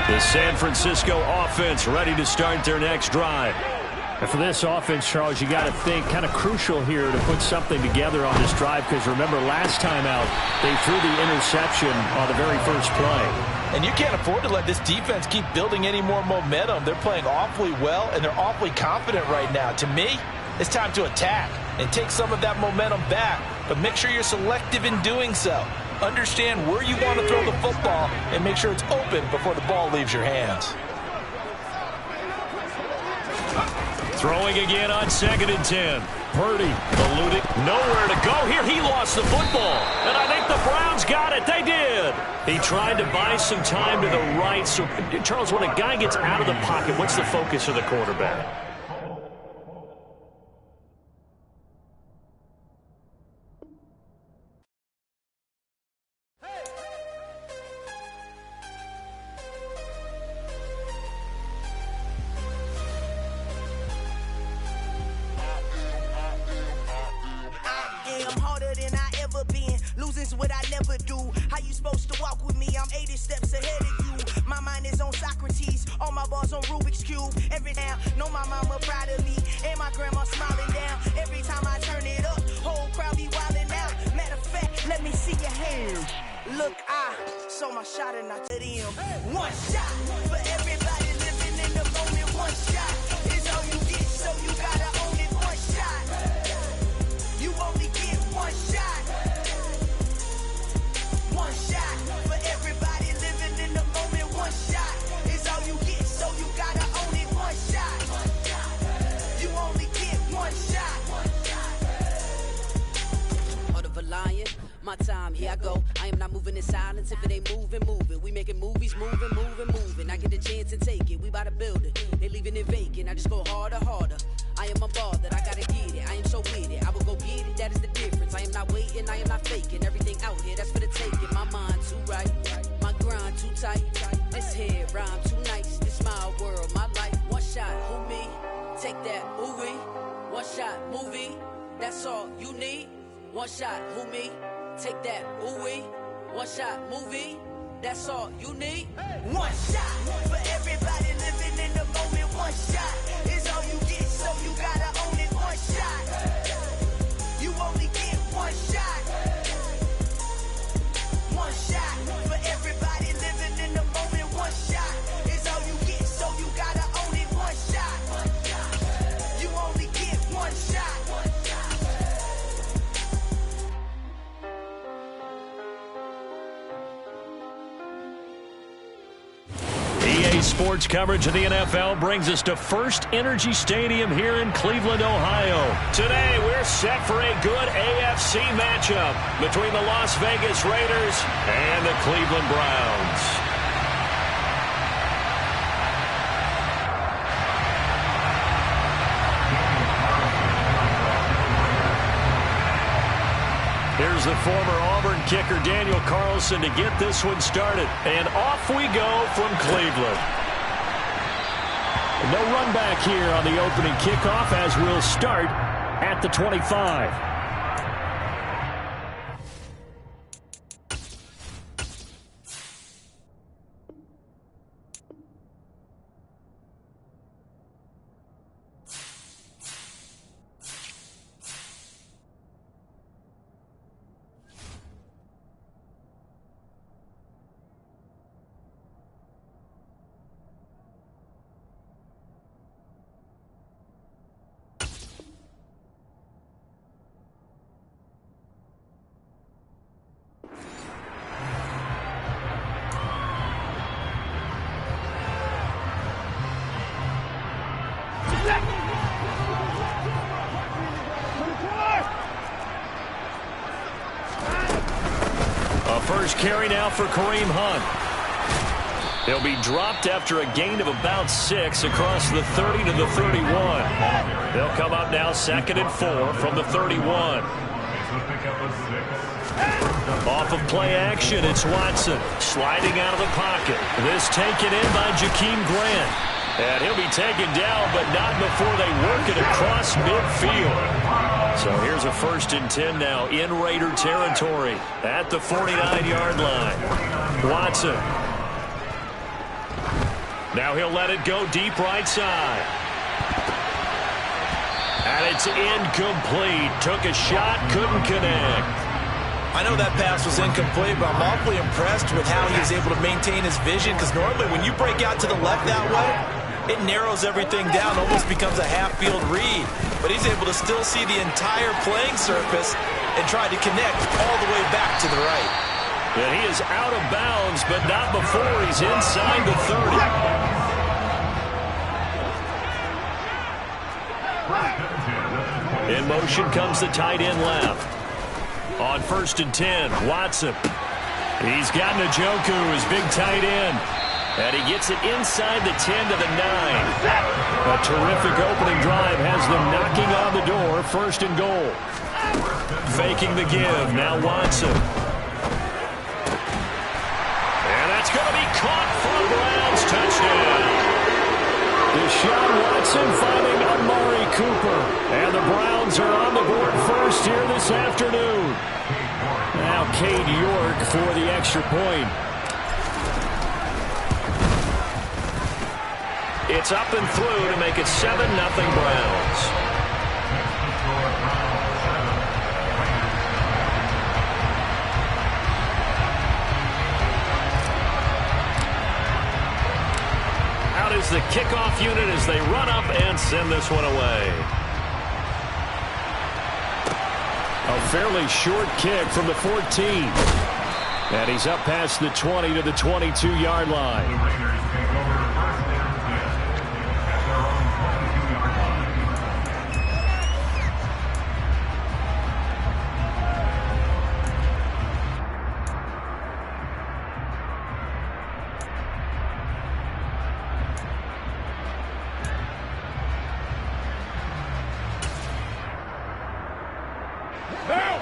The San Francisco offense ready to start their next drive. And for this offense, Charles, you got to think kind of crucial here to put something together on this drive, because remember last time out they threw the interception on the very first play. And you can't afford to let this defense keep building any more momentum. They're playing awfully well, and they're awfully confident right now. To me, it's time to attack and take some of that momentum back, but make sure you're selective in doing so. Understand where you want to throw the football and make sure it's open before the ball leaves your hands. Throwing again on 2nd and 10. Purdy eluding. Nowhere to go here. He lost the football. And I think the Browns got it. They did. He tried to buy some time to the right. So, Charles, when a guy gets out of the pocket, what's the focus of the quarterback? What I never do. How you supposed to walk with me? I'm 80 steps ahead of you. My mind is on Socrates, all my balls on Rubik's Cube. Every time, know my mama proud of me, and my grandma smiling down. Every time I turn it up, whole crowd be wilding out. Matter of fact, let me see your hands. Look, I saw my shot and I told him. One shot for everybody living in the moment. One shot is all you get, so you gotta own it. One shot, you only get one shot. One shot for everybody living in the moment. One shot is all you get, so you gotta own it. One shot, you only get one shot. Heart of a lion, my time, here I go. I am not moving in silence. If it ain't moving, moving. We making movies, moving, moving, moving. I get a chance and take it. We bout to build it. They leaving it vacant. I just go harder, harder. I am a ball that I gotta get it. I am so with it. I will go get it. That is the difference. I am not waiting. I am not faking. Everything out here, that's for the taking. My mind too right. My grind too tight. This head rhyme too nice. This my world, my life. One shot, who me? Take that, ooh wee. One shot, movie. That's all you need. One shot, who me? Take that, ooh wee. One shot, movie. That's all you need. One shot for everybody living in the moment. One shot is all you get, so you gotta own it. One shot, you only get one shot. One shot for everybody living in the moment. One shot is all you get, so you gotta own it. One shot, you only get one shot. EA Sports coverage of the NFL brings us to First Energy Stadium here in Cleveland, Ohio. Today, we're set for a good AFC matchup between the Las Vegas Raiders and the Cleveland Browns. Here's the former Auburn kicker Daniel Carlson to get this one started. And off we go from Cleveland. No run back here on the opening kickoff as we'll start at the 25. First carry now for Kareem Hunt. He'll be dropped after a gain of about 6 across the 30 to the 31. They'll come up now 2nd and 4 from the 31. Off of play action, it's Watson sliding out of the pocket. This taken in by Jakeem Grant. And he'll be taken down, but not before they work it across midfield. So here's a 1st and 10 now in Raider territory at the 49-yard line. Watson. Now he'll let it go deep right side. And it's incomplete. Took a shot, couldn't connect. I know that pass was incomplete, but I'm awfully impressed with how he was able to maintain his vision, because normally when you break out to the left that way, it narrows everything down, almost becomes a half-field read. But he's able to still see the entire playing surface and try to connect all the way back to the right. And he is out of bounds, but not before he's inside the 30. In motion comes the tight end left. On 1st and 10, Watson. He's got Njoku, his big tight end. And he gets it inside the 10 to the 9. A terrific opening drive has them knocking on the door. 1st and goal. Faking the give. Now Watson. And that's going to be caught for a Browns touchdown. Deshaun Watson finding Amari Cooper. And the Browns are on the board first here this afternoon. Now Cade York for the extra point. It's up and through to make it 7-0 Browns. Out is the kickoff unit as they run up and send this one away. A fairly short kick from the 14. And he's up past the 20 to the 22-yard line.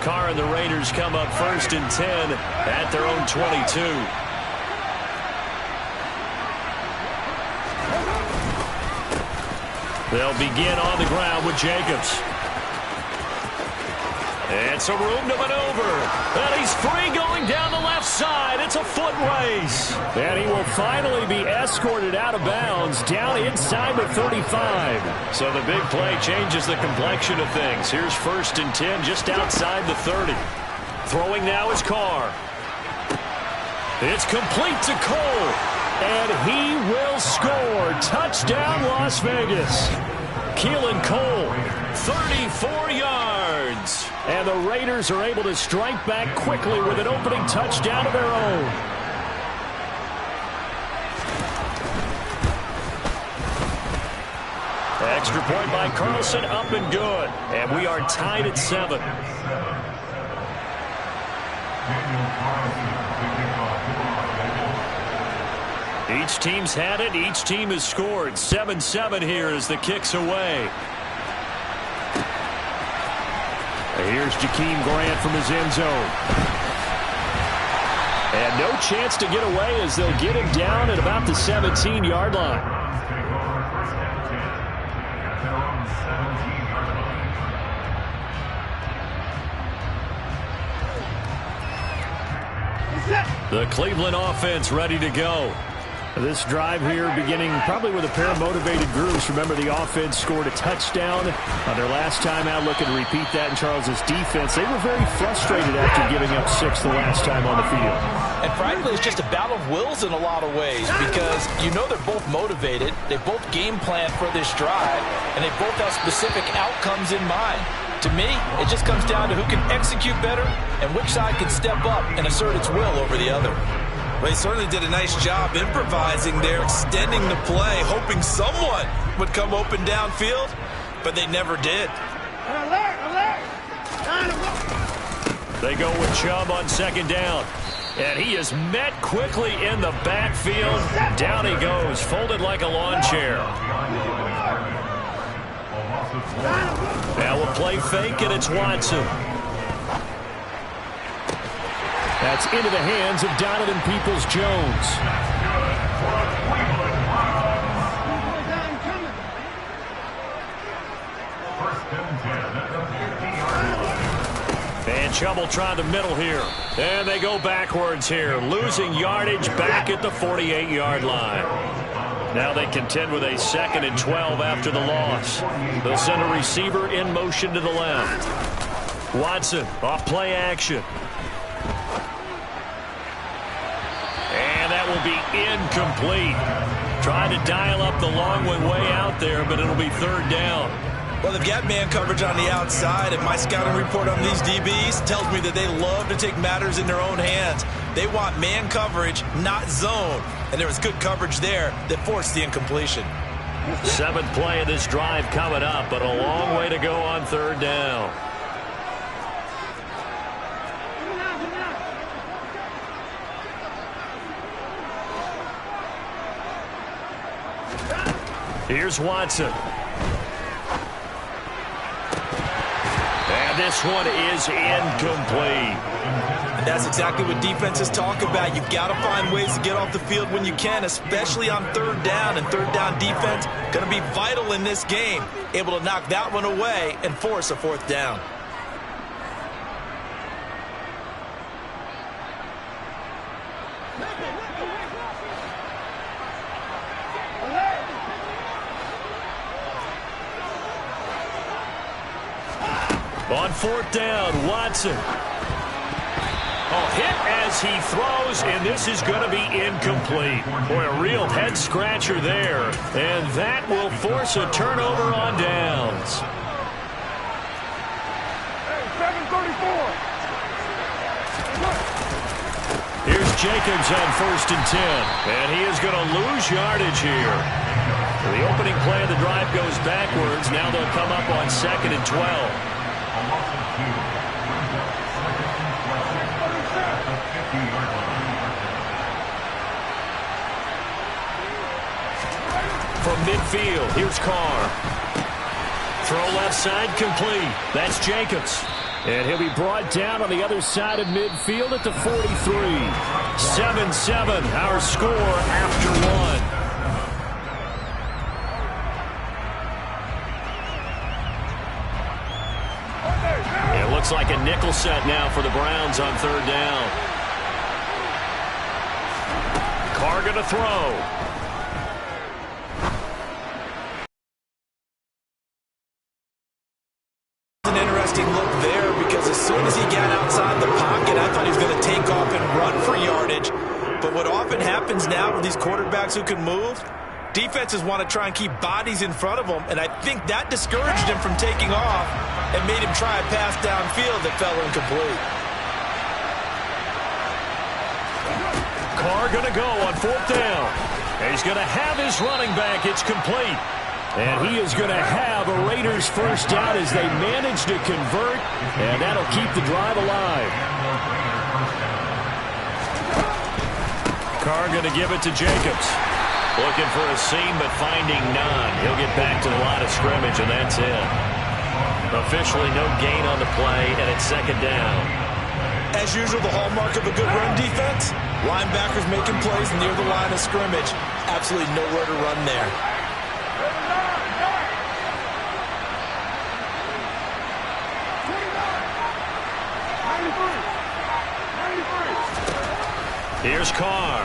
Carr and the Raiders come up 1st and 10 at their own 22. They'll begin on the ground with Jacobs. It's a room to maneuver. And he's free going down the left side. It's a foot race. And he will finally be escorted out of bounds down inside the 35. So the big play changes the complexion of things. Here's 1st and 10 just outside the 30. Throwing now is Carr. It's complete to Cole. And he will score. Touchdown, Las Vegas. Keelan Cole, 34 yards. And the Raiders are able to strike back quickly with an opening touchdown of their own. Extra point by Carlson, up and good. And we are tied at 7. Each team's had it. Each team has scored. 7-7 here as the kick's away. Here's Jakeem Grant from his end zone. And no chance to get away as they'll get him down at about the 17-yard line. The Cleveland offense ready to go. This drive here beginning probably with a pair of motivated groups. Remember, the offense scored a touchdown on their last time out. Looking to repeat that in Charles's defense. They were very frustrated after giving up 6 the last time on the field. And frankly, it's just a battle of wills in a lot of ways, because you know they're both motivated. They both game plan for this drive, and they both have specific outcomes in mind. To me, it just comes down to who can execute better and which side can step up and assert its will over the other. Well, he certainly did a nice job improvising there, extending the play, hoping someone would come open downfield, but they never did. They go with Chubb on 2nd down. And he is met quickly in the backfield. Down he goes, folded like a lawn chair. Now we'll play fake, and it's Watson. That's into the hands of Donovan Peoples-Jones. And Chubb will try the middle here. And they go backwards here, losing yardage back at the 48-yard line. Now they contend with a 2nd and 12 after the loss. They'll send a receiver in motion to the left. Watson off play action. And that will be incomplete. Trying to dial up the long one way out there, but it'll be 3rd down. Well, they've got man coverage on the outside, and my scouting report on these DBs tells me that they love to take matters in their own hands. They want man coverage, not zone. And there was good coverage there that forced the incompletion. 7th play of this drive coming up, but a long way to go on 3rd down. Here's Watson. And this one is incomplete. And that's exactly what defenses talk about. You've got to find ways to get off the field when you can, especially on 3rd down. And 3rd down defense going to be vital in this game. Able to knock that one away and force a 4th down. On 4th down, Watson. Oh, hit as he throws, and this is going to be incomplete. Boy, a real head-scratcher there, and that will force a turnover on downs. Here's Jacobs on 1st and 10, and he is going to lose yardage here. The opening play of the drive goes backwards. Now they'll come up on 2nd and 12. From midfield, here's Carr. Throw left side, complete. That's Jacobs. And he'll be brought down on the other side of midfield at the 43. 7-7, our score after 1. Looks like a nickel set now for the Browns on 3rd down. Carr going to throw. An interesting look there because as soon as he got outside the pocket, I thought he was going to take off and run for yardage. But what often happens now with these quarterbacks who can move, defenses want to try and keep bodies in front of them, and I think that discouraged him from taking off and made him try a pass downfield that fell incomplete. Carr going to go on 4th down. And he's going to have his running back. It's complete. And he is going to have a Raiders 1st down as they manage to convert, and that'll keep the drive alive. Carr going to give it to Jacobs. Looking for a seam, but finding none. He'll get back to the line of scrimmage, and that's it. Officially no gain on the play, and it's 2nd down. As usual, the hallmark of a good run defense, linebackers making plays near the line of scrimmage. Absolutely nowhere to run there. Here's Carr.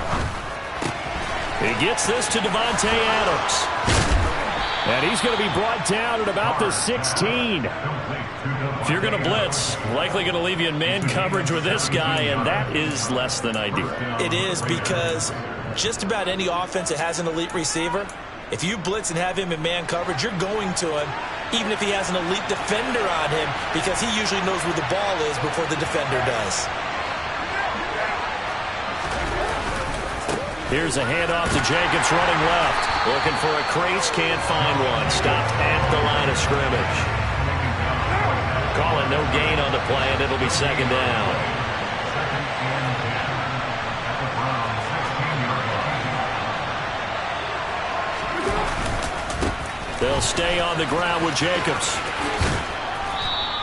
He gets this to Devontae Adams. And he's going to be brought down at about the 16. If you're going to blitz, likely going to leave you in man coverage with this guy, and that is less than ideal. It is, because just about any offense that has an elite receiver, if you blitz and have him in man coverage, you're going to him, even if he has an elite defender on him, because he usually knows where the ball is before the defender does. Here's a handoff to Jacobs running left. Looking for a crease, can't find one. Stopped at the line of scrimmage. Calling no gain on the play, and it'll be 2nd down. They'll stay on the ground with Jacobs.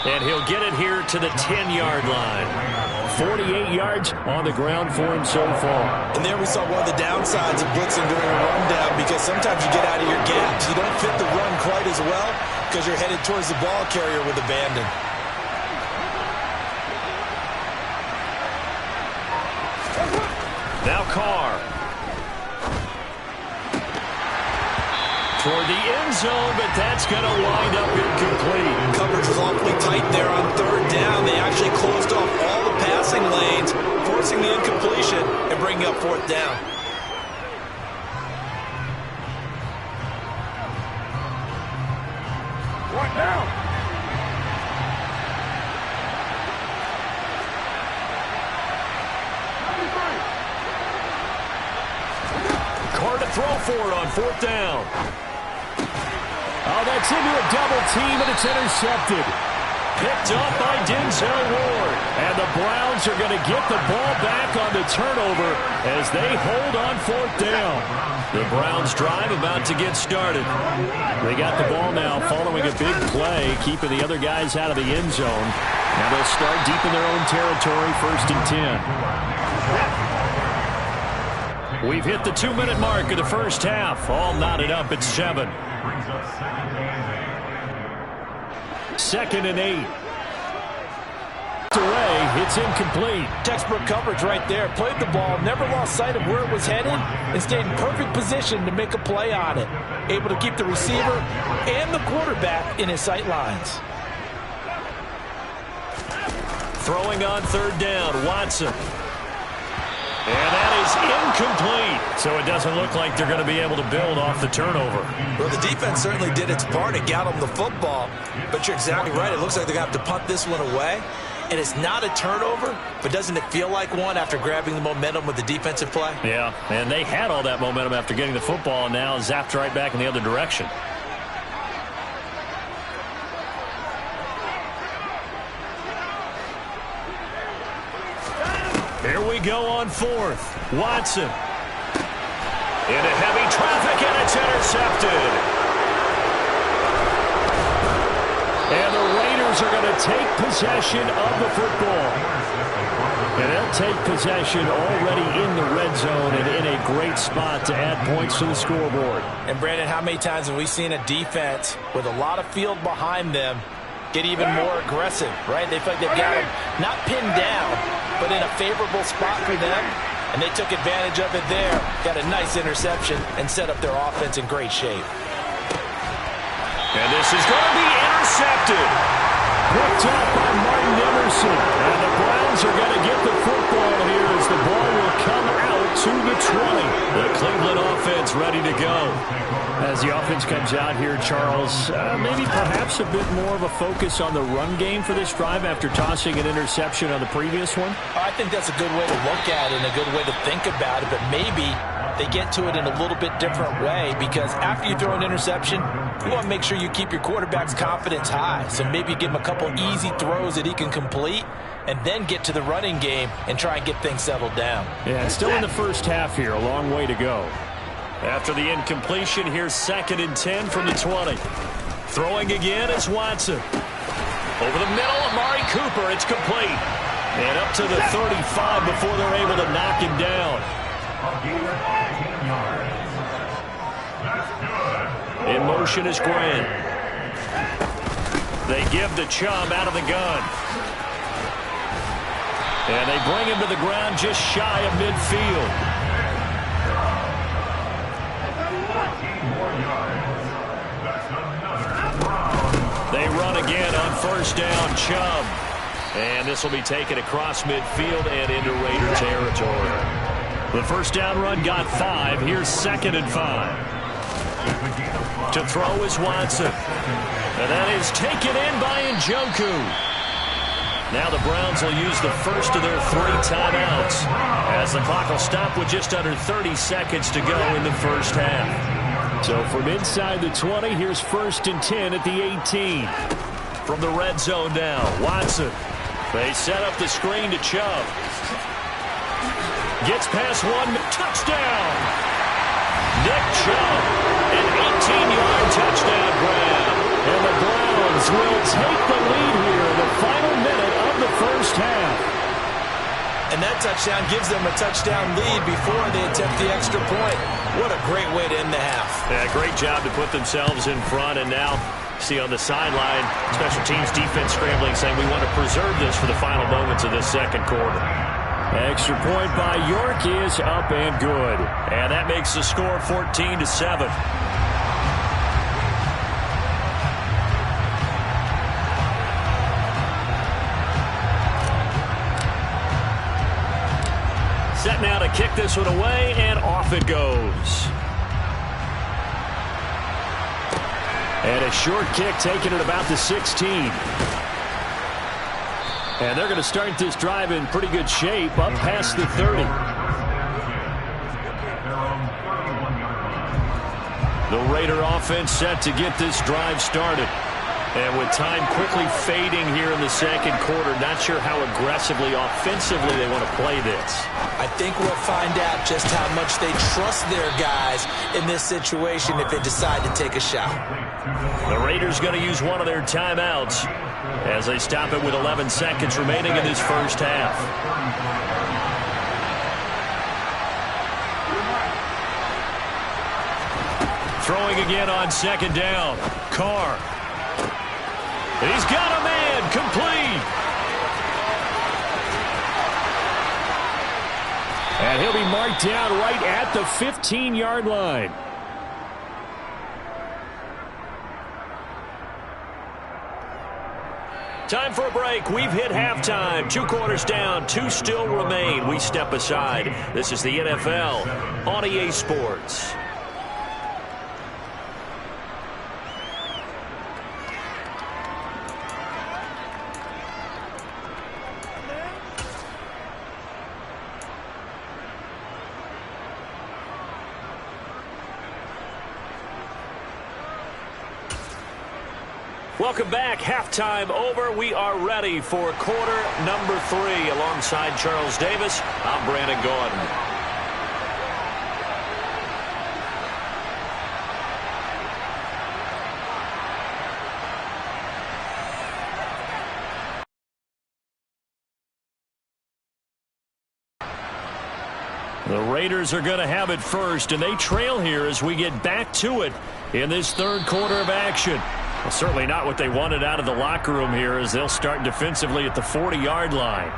And he'll get it here to the 10-yard line. 48 yards on the ground for him so far. And there we saw one of the downsides of blitzing during a rundown, because sometimes you get out of your gaps. You don't fit the run quite as well because you're headed towards the ball carrier with abandon. Now Carr. toward the end zone, but that's going to wind up incomplete. Coverage was awfully tight there on third down. They actually closed off all the passing lanes, forcing the incompletion and bringing up fourth down. What now? Carr to throw for it on fourth down. Oh, that's into a double team, and it's intercepted. Picked up by Denzel Ward. And the Browns are going to get the ball back on the turnover as they hold on fourth down. The Browns drive about to get started. They got the ball now following a big play, keeping the other guys out of the end zone. Now they'll start deep in their own territory, 1st and 10. We've hit the 2-minute mark of the first half. All knotted up at 7. 2nd and 8. Away, it's incomplete. Textbook coverage right there. Played the ball, never lost sight of where it was headed, and stayed in perfect position to make a play on it. Able to keep the receiver and the quarterback in his sight lines. Throwing on third down, Watson. And that is incomplete. So it doesn't look like they're going to be able to build off the turnover. Well, the defense certainly did its part to get them the football. But you're exactly right. It looks like they're going to have to punt this one away. And it's not a turnover, but doesn't it feel like one after grabbing the momentum with the defensive play? Yeah, and they had all that momentum after getting the football, and now zapped right back in the other direction. Here we go on fourth. Watson. Into heavy traffic, and it's intercepted. And the Raiders are going to take possession of the football. And they'll take possession already in the red zone and in a great spot to add points to the scoreboard. And, Brandon, how many times have we seen a defense with a lot of field behind them get even more aggressive, right? They feel like they've got them not pinned down, but in a favorable spot for them, and they took advantage of it there. Got a nice interception and set up their offense in great shape. And this is going to be intercepted. Picked up by Martin Emerson. And the Browns are going to get the football here as the ball will come out to the 20. The Cleveland offense ready to go. As the offense comes out here, Charles, maybe perhaps a bit more of a focus on the run game for this drive after tossing an interception on the previous one? I think that's a good way to look at it and a good way to think about it, but maybe they get to it in a little bit different way, because after you throw an interception, you want to make sure you keep your quarterback's confidence high. So maybe give him a couple easy throws that he can complete and then get to the running game and try and get things settled down. Yeah, it's still in the first half here. A long way to go. After the incompletion, here's 2nd and 10 from the 20. Throwing again, it's Watson. Over the middle, Amari Cooper. It's complete. And up to the 35 before they're able to knock him down. In motion is Grant. They give the Chubb out of the gun. And they bring him to the ground just shy of midfield. They run again on first down, Chubb. And this will be taken across midfield and into Raider territory. The first down run got 5. Here's 2nd and 5. To throw is Watson. And that is taken in by Njoku. Now the Browns will use the first of their 3 timeouts, as the clock will stop with just under 30 seconds to go in the first half. So from inside the 20, here's 1st and 10 at the 18. From the red zone now, Watson. They set up the screen to Chubb. Gets past one, touchdown! Nick Chubb, an 18-yard touchdown grab. And the Browns will take the lead here in the final minute of the first half. And that touchdown gives them a touchdown lead before they attempt the extra point. What a great way to end the half. Yeah, great job to put themselves in front, and now see on the sideline, special teams defense scrambling, saying we want to preserve this for the final moments of this second quarter. Extra point by York is up and good. And that makes the score 14-7. kick this one away, and off it goes. And a short kick taken at about the 16. And they're going to start this drive in pretty good shape, up past the 30. The Raider offense set to get this drive started. And with time quickly fading here in the second quarter, not sure how aggressively, offensively they want to play this. I think we'll find out just how much they trust their guys in this situation if they decide to take a shot. The Raiders going to use one of their timeouts as they stop it with 11 seconds remaining in this first half. Throwing again on second down. Carr. He's got a man. Complete. And he'll be marked down right at the 15-yard line. Time for a break. We've hit halftime. 2 quarters down. 2 still remain. We step aside. This is the NFL on EA Sports. Welcome back. Halftime over. We are ready for quarter number 3. Alongside Charles Davis, I'm Brandon Gordon. The Raiders are going to have it first, and they trail here as we get back to it in this third quarter of action. Well, certainly not what they wanted out of the locker room here as they'll start defensively at the 40-yard line.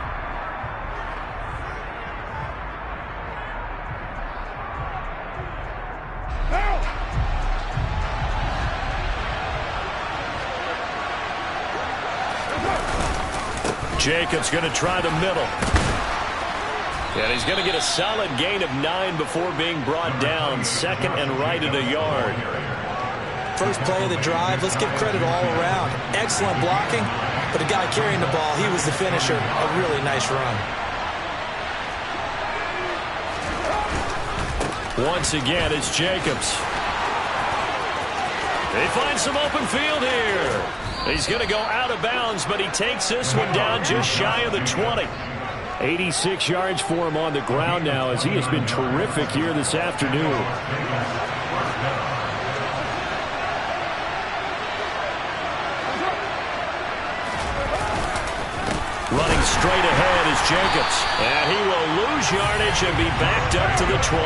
Jacobs going to try the middle. And he's going to get a solid gain of 9 before being brought down. Second and right at a yard. First play of the drive, let's give credit all around. Excellent blocking, but the guy carrying the ball, he was the finisher. A really nice run. Once again, it's Jacobs. They find some open field here. He's going to go out of bounds, but he takes this one down just shy of the 20. 86 yards for him on the ground now as he has been terrific here this afternoon. Running straight ahead is Jacobs. And he will lose yardage and be backed up to the 24.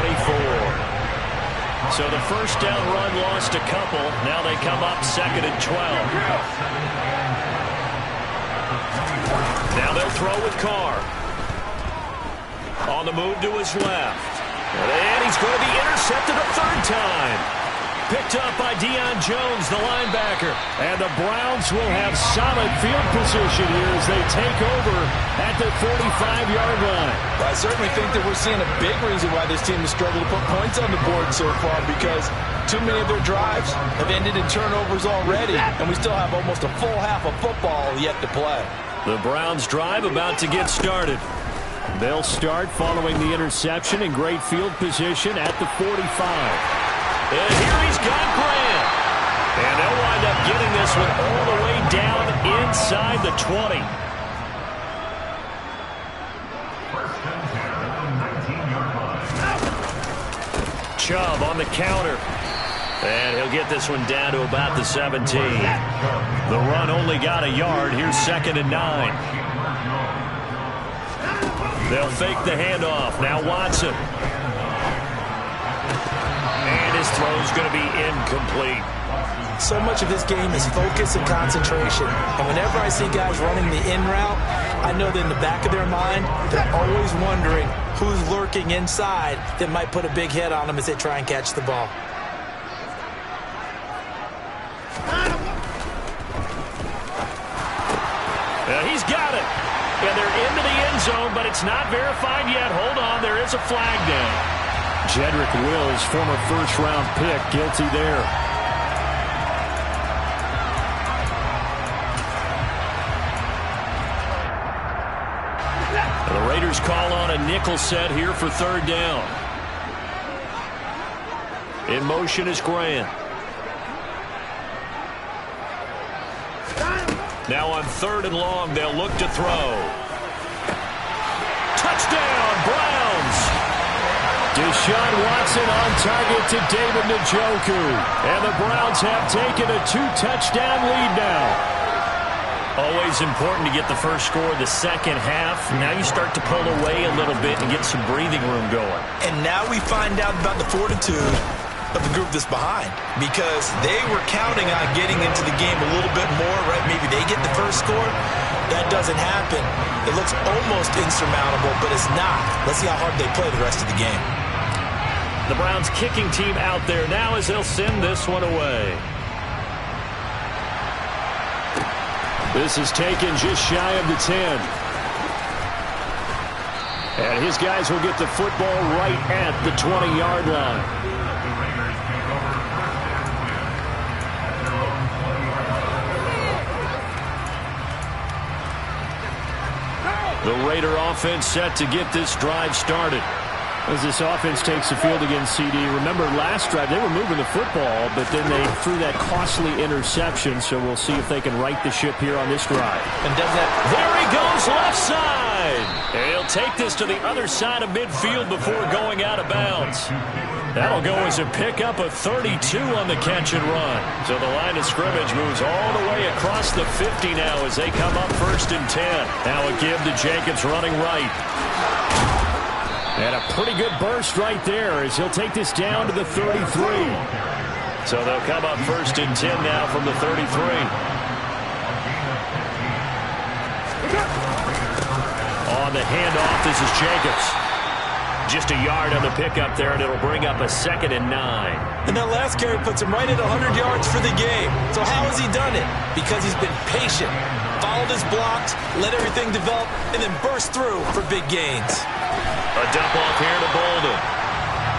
So the first down run lost a couple. Now they come up second and 12. Now they'll throw with Carr. On the move to his left. And he's going to be intercepted a third time. Picked up by Deion Jones, the linebacker. And the Browns will have solid field position here as they take over at the 45-yard line. I certainly think that we're seeing a big reason why this team has struggled to put points on the board so far, because too many of their drives have ended in turnovers already, and we still have almost a full half of football yet to play. The Browns drive about to get started. They'll start following the interception in great field position at the 45. And here he's got Grant. And they'll wind up getting this one all the way down inside the 20. Chubb on the counter. And he'll get this one down to about the 17. The run only got a yard. Here's second and 9. They'll fake the handoff. Now Watson. And his throw's going to be incomplete. So much of this game is focus and concentration. And whenever I see guys running the in route, I know that in the back of their mind, they're always wondering who's lurking inside that might put a big hit on them as they try and catch the ball. He's got it. And they're into the end zone, but it's not verified yet. Hold on, there is a flag down. Jedrick Wills, former first-round pick, guilty there. The Raiders call on a nickel set here for third down. In motion is Grant. Now on third and long, they'll look to throw. Touchdown, Browns! Deshaun Watson on target to David Njoku. And the Browns have taken a 2-touchdown lead now. Always important to get the first score the second half. Now you start to pull away a little bit and get some breathing room going. And now we find out about the fortitude of the group that's behind, because they were counting on getting into the game a little bit more, right? Maybe they get the first score. That doesn't happen. It looks almost insurmountable, but it's not. Let's see how hard they play the rest of the game. The Browns kicking team out there now as they'll send this one away. This is taken just shy of the 10. And his guys will get the football right at the 20-yard line. The Raider offense set to get this drive started. As this offense takes the field against CD. Remember, last drive, they were moving the football, but then they threw that costly interception, so we'll see if they can right the ship here on this drive. And does that? There he goes, left side. And he'll take this to the other side of midfield before going out of bounds. That'll go as a pickup of 32 on the catch and run. So the line of scrimmage moves all the way across the 50 now as they come up 1st and 10. Now a give to Jacobs running right. And a pretty good burst right there as he'll take this down to the 33. So they'll come up 1st and 10 now from the 33. On the handoff, this is Jacobs. Just a yard on the pickup there, and it'll bring up a 2nd and 9. And that last carry puts him right at 100 yards for the game. So how has he done it? Because he's been patient, followed his blocks, let everything develop, and then burst through for big gains. A dump off here to Bolden.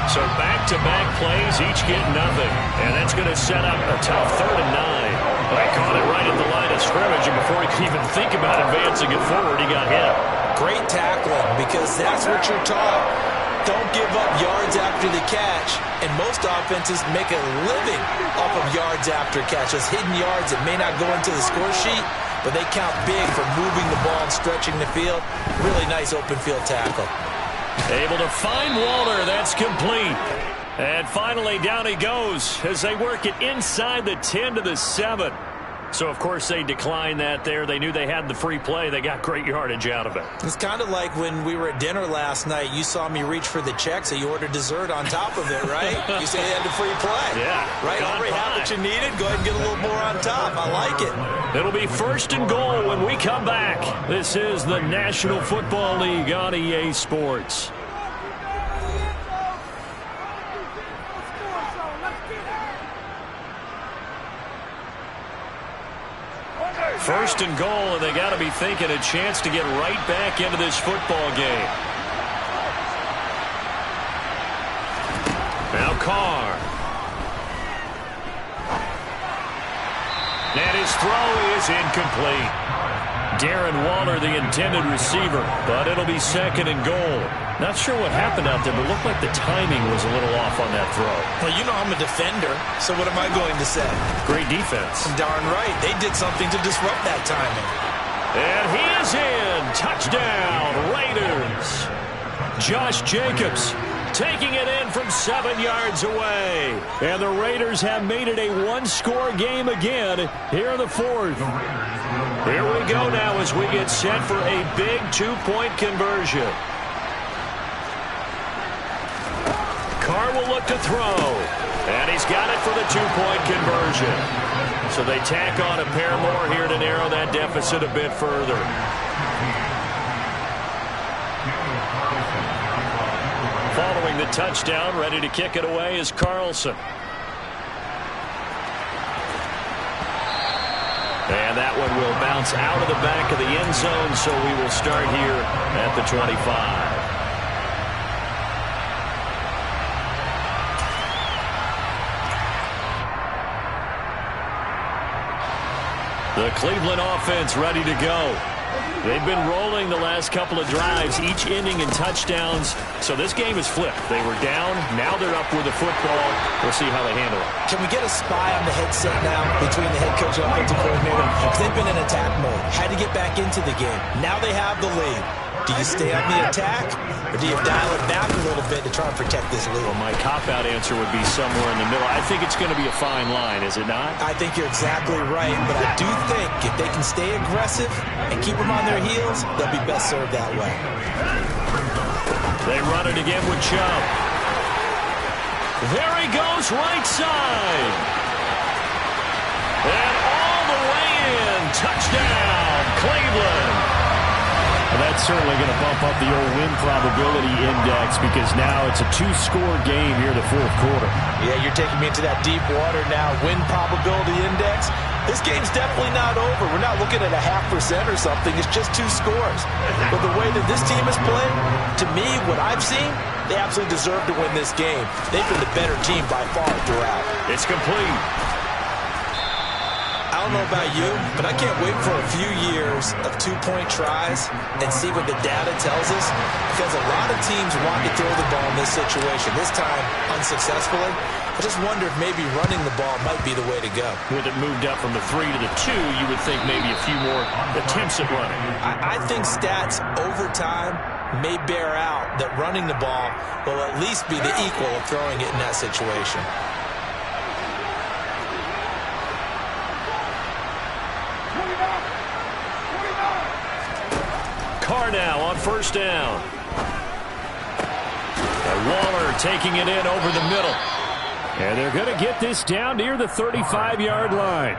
So back-to-back plays, each get nothing. And that's going to set up a tough 3rd and 9. They caught it right at the line of scrimmage, and before he could even think about advancing it forward, he got hit. Great tackling, because that's what you're taught. Don't give up yards after the catch. And most offenses make a living off of yards after catch. Those hidden yards that may not go into the score sheet, but they count big for moving the ball and stretching the field. Really nice open field tackle. Able to find Waller. That's complete. And finally, down he goes as they work it inside the 10 to the 7. So, of course, they declined that there. They knew they had the free play. They got great yardage out of it. It's kind of like when we were at dinner last night. You saw me reach for the check, so you ordered dessert on top of it, right? You say you had the free play. Yeah. Right? Already had what you needed. Go ahead and get a little more on top. I like it. It'll be 1st and goal when we come back. This is the National Football League on EA Sports. First and goal, and they got to be thinking a chance to get right back into this football game. Now Carr. And his throw is incomplete. Darren Waller, the intended receiver, but it'll be 2nd and goal. Not sure what happened out there, but it looked like the timing was a little off on that throw. Well, you know I'm a defender, so what am I going to say? Great defense. Darn right. They did something to disrupt that timing. And he is in. Touchdown, Raiders. Josh Jacobs taking it in from 7 yards away. And the Raiders have made it a one-score game again here in the 4th. Here we go now as we get set for a big 2-point conversion. Carr will look to throw. And he's got it for the 2-point conversion. So they tack on a pair more here to narrow that deficit a bit further. Following the touchdown, ready to kick it away is Carlson. And that one will bounce bounce out of the back of the end zone, so we will start here at the 25. The Cleveland offense ready to go. They've been rolling the last couple of drives, each ending in touchdowns. So this game is flipped. They were down. Now they're up with the football. We'll see how they handle it. Can we get a spy on the headset now between the head coach and offensive coordinator? Because they've been in attack mode. Had to get back into the game. Now they have the lead. Do you stay on the attack, or do you dial it back a little bit to try and protect this lead? Well, my cop-out answer would be somewhere in the middle. I think it's going to be a fine line, is it not? I think you're exactly right, but I do think if they can stay aggressive and keep them on their heels, they'll be best served that way. They run it again with Chubb. There he goes, right side. And all the way in. Touchdown, Cleveland. And that's certainly going to bump up the old win probability index because now it's a 2-score game here in the fourth quarter. Yeah, you're taking me into that deep water now. Win probability index. This game's definitely not over. We're not looking at a 0.5% or something. It's just 2 scores. But the way that this team is playing, to me, what I've seen, they absolutely deserve to win this game. They've been the better team by far throughout. It's complete. I don't know about you, but I can't wait for a few years of 2-point tries and see what the data tells us, because a lot of teams want to throw the ball in this situation, this time unsuccessfully. I just wonder if maybe running the ball might be the way to go. With it moved up from the 3 to the 2, you would think maybe a few more attempts at running. I think stats over time may bear out that running the ball will at least be the equal of throwing it in that situation. Carr now on first down. And Waller taking it in over the middle. And they're going to get this down near the 35-yard line.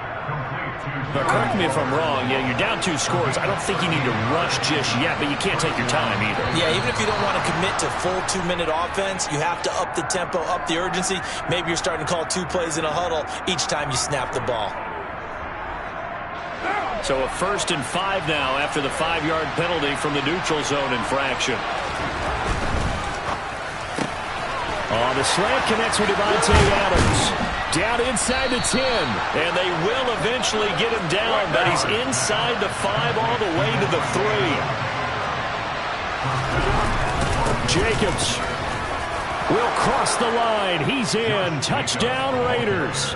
Now, correct me if I'm wrong. Yeah, you're down 2 scores. I don't think you need to rush just yet, but you can't take your time either. Yeah, even if you don't want to commit to full 2-minute offense, you have to up the tempo, up the urgency. Maybe you're starting to call 2 plays in a huddle each time you snap the ball. So a 1st and 5 now after the 5-yard penalty from the neutral zone infraction. Oh, the slant connects with Davante Adams. Down inside the 10. And they will eventually get him down, but he's inside the 5 all the way to the 3. Jacobs will cross the line. He's in. Touchdown, Raiders.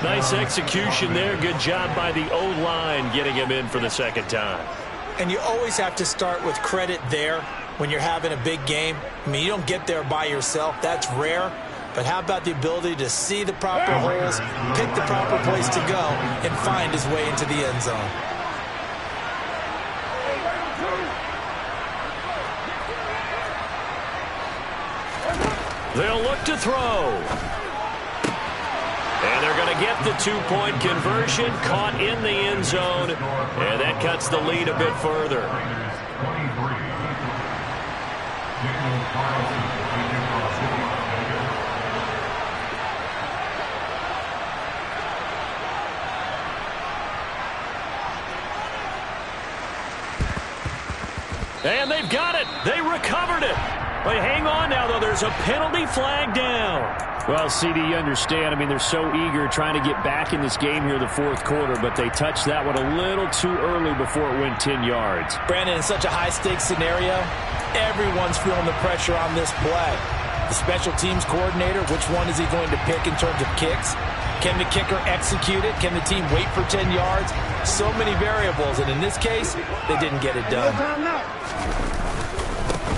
Nice execution there. Good job by the O-line getting him in for the 2nd time. And you always have to start with credit there when you're having a big game. I mean, you don't get there by yourself. That's rare. But how about the ability to see the proper holes, pick the proper place to go, and find his way into the end zone? They'll look to throw. And they're going to get the 2-point conversion, caught in the end zone, and that cuts the lead a bit further. And they've got it. They recovered it. But hang on now, though. There's a penalty flag down. Well, CD, you understand. I mean, they're so eager trying to get back in this game here in the fourth quarter, but they touched that one a little too early before it went 10 yards. Brandon, in such a high-stakes scenario, everyone's feeling the pressure on this play. The special teams coordinator, which one is he going to pick in terms of kicks? Can the kicker execute it? Can the team wait for 10 yards? So many variables, and in this case, they didn't get it done.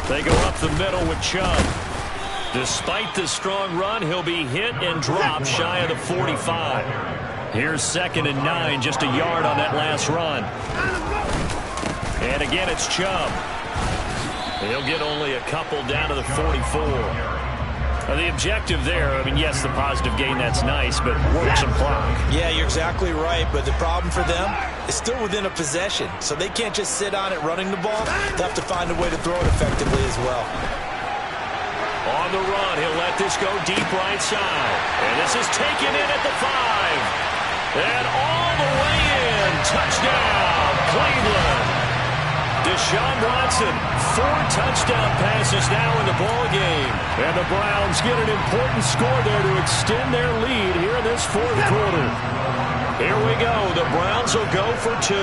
They go up the middle with Chubb. Despite the strong run, he'll be hit and dropped shy of the 45. Here's 2nd and 9, just a yard on that last run. And again, it's Chubb. He'll get only a couple down to the 44. The objective there, I mean, yes, the positive gain, that's nice, but work some clock. Yeah, you're exactly right, but the problem for them is still within a possession, so they can't just sit on it running the ball. They'll have to find a way to throw it effectively as well. On the run, he'll let this go deep right side. And this is taken in at the 5. And all the way in. Touchdown, Cleveland. Deshaun Watson, 4 touchdown passes now in the ball game. And the Browns get an important score there to extend their lead here in this fourth quarter. Here we go. The Browns will go for 2.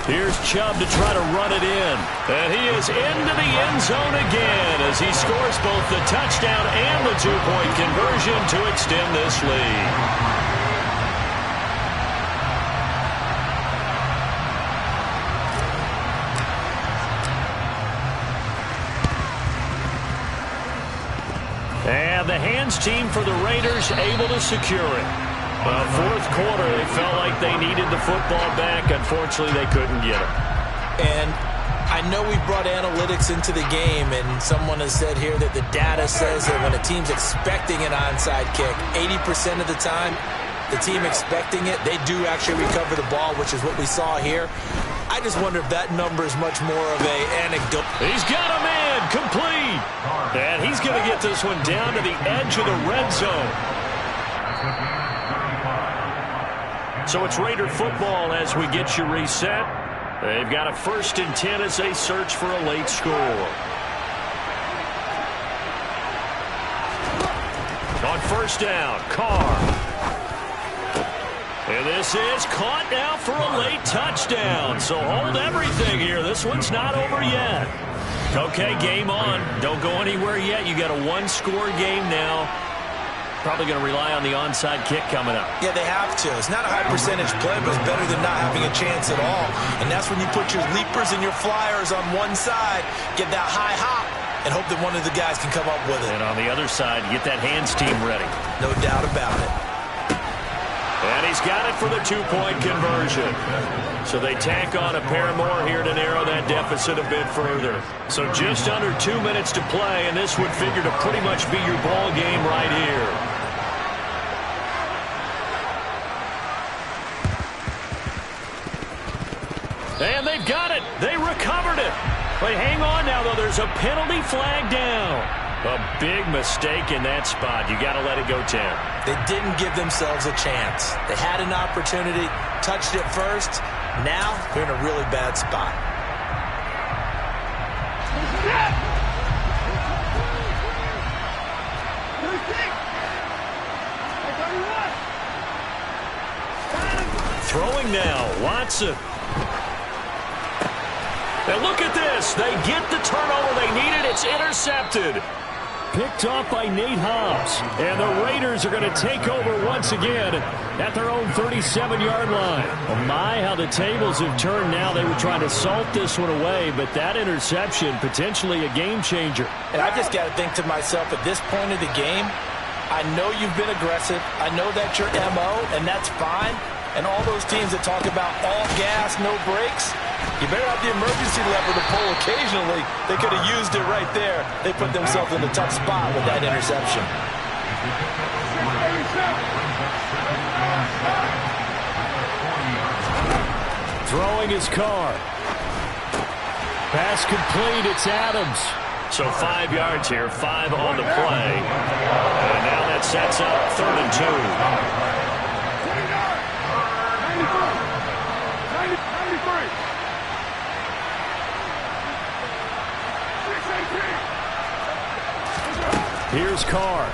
Here's Chubb to try to run it in. And he is into the end zone again as he scores both the touchdown and the 2-point conversion to extend this lead. And the hands team for the Raiders able to secure it. Well, fourth quarter, they felt like they needed the football back. Unfortunately, they couldn't get it. And I know we brought analytics into the game, and someone has said here that the data says that when a team's expecting an onside kick, 80% of the time, the team expecting it, they do actually recover the ball, which is what we saw here. I just wonder if that number is much more of an anecdote. He's got a man, complete. And he's going to get this one down to the edge of the red zone. So it's Raider football as we get you reset. They've got a 1st and 10 as they search for a late score. On 1st down, Carr. And this is caught now for a late touchdown. So hold everything here. This one's not over yet. Okay, game on. Don't go anywhere yet. You got a 1-score game now. Probably going to rely on the onside kick coming up. Yeah, they have to. It's not a high percentage play, but it's better than not having a chance at all. And that's when you put your leapers and your flyers on one side, get that high hop, and hope that one of the guys can come up with it. And on the other side, get that hands team ready. No doubt about it. And he's got it for the 2-point conversion. So they tack on a pair more here to narrow that deficit a bit further. So just under 2 minutes to play, and this would figure to pretty much be your ball game right here. And they've got it. They recovered it. But hang on now, though. There's a penalty flag down. A big mistake in that spot. You got to let it go 10. They didn't give themselves a chance. They had an opportunity, touched it first. Now they're in a really bad spot. Throwing now, Watson. And look at this. They get the turnover they needed. It's intercepted. Picked off by Nate Hobbs. And the Raiders are going to take over once again at their own 37-yard line. Oh my, how the tables have turned now. They were trying to salt this one away, but that interception, potentially a game changer. And I just got to think to myself, at this point of the game, I know you've been aggressive. I know that's your MO, and that's fine. And all those teams that talk about all gas, no brakes, you better have the emergency lever to pull occasionally. They could have used it right there. They put themselves in a tough spot with that interception. Throwing his Carr. Pass complete. It's Adams. So 5 yards here, 5 on the play. And now that sets up 3rd and 2. Here's Carr.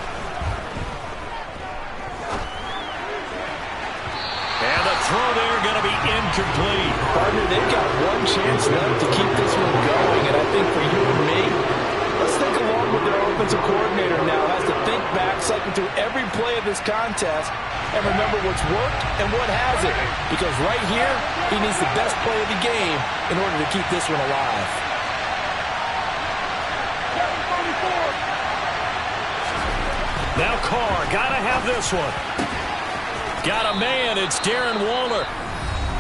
And the throw there going to be incomplete. Partner, they've got one chance left to keep this one going, and I think for you and me, let's think along with their offensive coordinator now. Has to think back, cycle through every play of this contest, and remember what's worked and what hasn't. Because right here, he needs the best play of the game in order to keep this one alive. Now Carr, gotta have this one. Got a man, it's Darren Waller.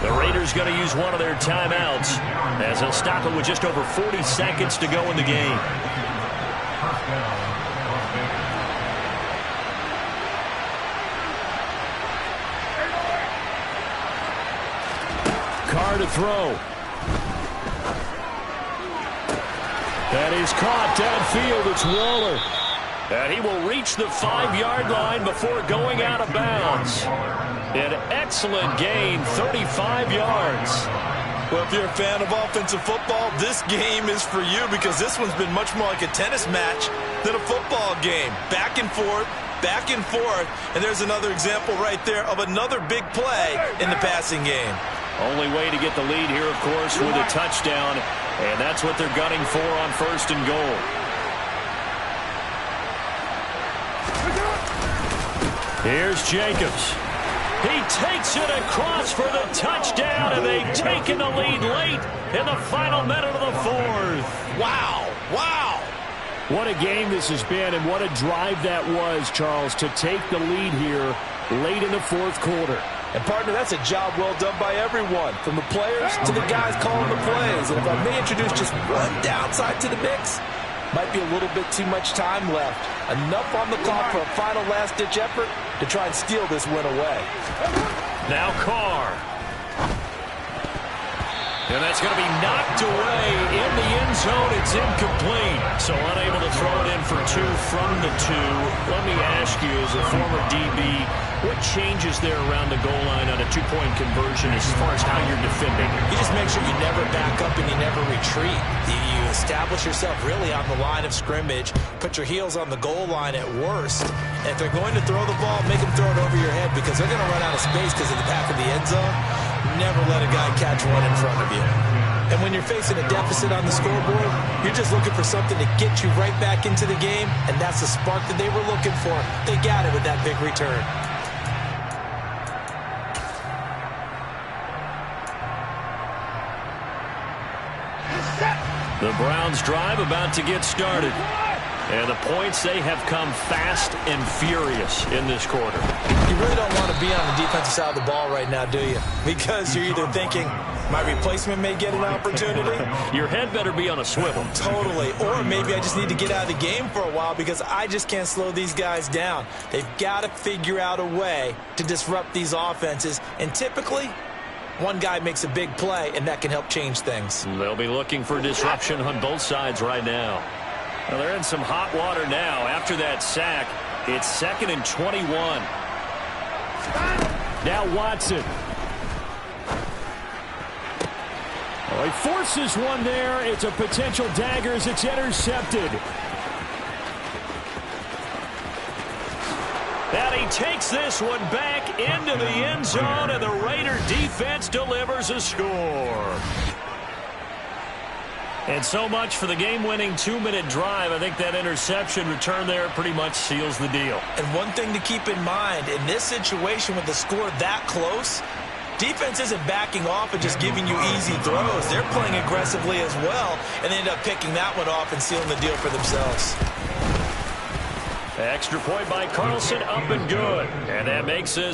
The Raiders going to use one of their timeouts as they'll stop it with just over 40 seconds to go in the game. Carr to throw. That is caught downfield. It's Waller. And he will reach the 5-yard line before going out of bounds. An excellent gain, 35 yards. Well, if you're a fan of offensive football, this game is for you because this one's been much more like a tennis match than a football game. Back and forth, and there's another example right there of another big play in the passing game. Only way to get the lead here, of course, with a touchdown, and that's what they're gunning for on 1st and goal. Here's Jacobs. He takes it across for the touchdown, and they've taken the lead late in the final minute of the 4th. Wow. What a game this has been, and what a drive that was, Charles, to take the lead here late in the 4th quarter. And, partner, that's a job well done by everyone, from the players to the guys calling the plays. And if I may introduce just one downside to the mix, might be a little bit too much time left. Enough on the clock for a final last-ditch effort to try and steal this win away. Now Carr. And that's going to be knocked away in the end zone. It's incomplete. So unable to throw it in for 2 from the 2. Let me ask you, as a former DB, what changes there around the goal line on a 2-point conversion as far as how you're defending? You just make sure you never back up and you never retreat. You establish yourself really on the line of scrimmage, put your heels on the goal line at worst. And if they're going to throw the ball, make them throw it over your head because they're going to run out of space because of the back of the end zone. Never let a guy catch one in front of you. And when you're facing a deficit on the scoreboard, you're just looking for something to get you right back into the game, and that's the spark that they were looking for. They got it with that big return. The Browns drive about to get started. And the points, they have come fast and furious in this quarter. You really don't want to be on the defensive side of the ball right now, do you? Because you're either thinking, my replacement may get an opportunity. Your head better be on a swivel. Totally. Or maybe I just need to get out of the game for a while because I just can't slow these guys down. They've got to figure out a way to disrupt these offenses. And typically, one guy makes a big play, and that can help change things. They'll be looking for disruption on both sides right now. Well, they're in some hot water now. After that sack, it's 2nd and 21. Now Watson. Oh, he forces one there. It's a potential dagger as it's intercepted. And he takes this one back into the end zone, and the Raider defense delivers a score. And so much for the game-winning 2-minute drive. I think that interception return there pretty much seals the deal. And one thing to keep in mind, in this situation with the score that close, defense isn't backing off and just giving you easy throws. They're playing aggressively as well, and they end up picking that one off and sealing the deal for themselves. Extra point by Carlson, up and good. And that makes us